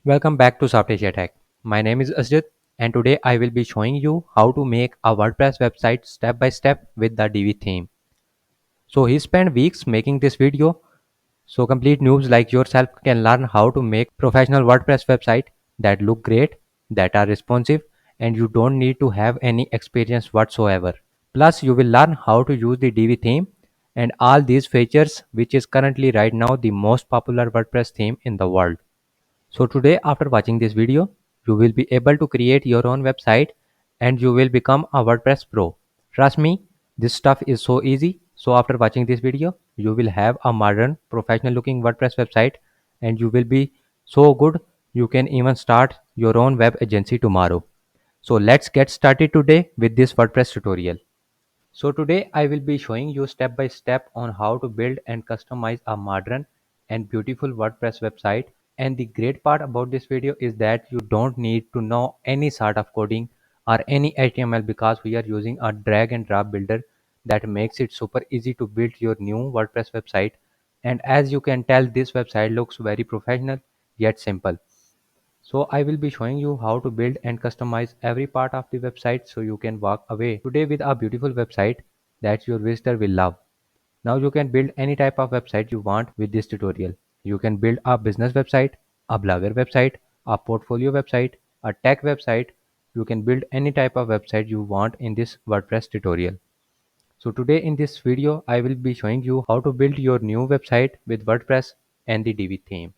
Welcome back to Soft Asia Tech. My name is Asjit and today I will be showing you how to make a WordPress website step by step with the Divi theme. So he spent weeks making this video so complete noobs like yourself can learn how to make professional WordPress website that look great, that are responsive and you don't need to have any experience whatsoever. Plus you will learn how to use the Divi theme and all these features which is currently right now the most popular WordPress theme in the world. So today after watching this video, you will be able to create your own website and you will become a WordPress pro. Trust me, this stuff is so easy. So after watching this video, you will have a modern professional looking WordPress website and you will be so good you can even start your own web agency tomorrow. So let's get started today with this WordPress tutorial. So today I will be showing you step by step on how to build and customize a modern and beautiful WordPress website. And the great part about this video is that you don't need to know any sort of coding or any HTML because we are using a drag and drop builder that makes it super easy to build your new WordPress website. And as you can tell, this website looks very professional yet simple. So I will be showing you how to build and customize every part of the website so you can walk away today with a beautiful website that your visitor will love. Now you can build any type of website you want with this tutorial. You can build a business website, a blogger website, a portfolio website, a tech website. You can build any type of website you want in this WordPress tutorial. So today in this video I will be showing you how to build your new website with WordPress and the Divi theme.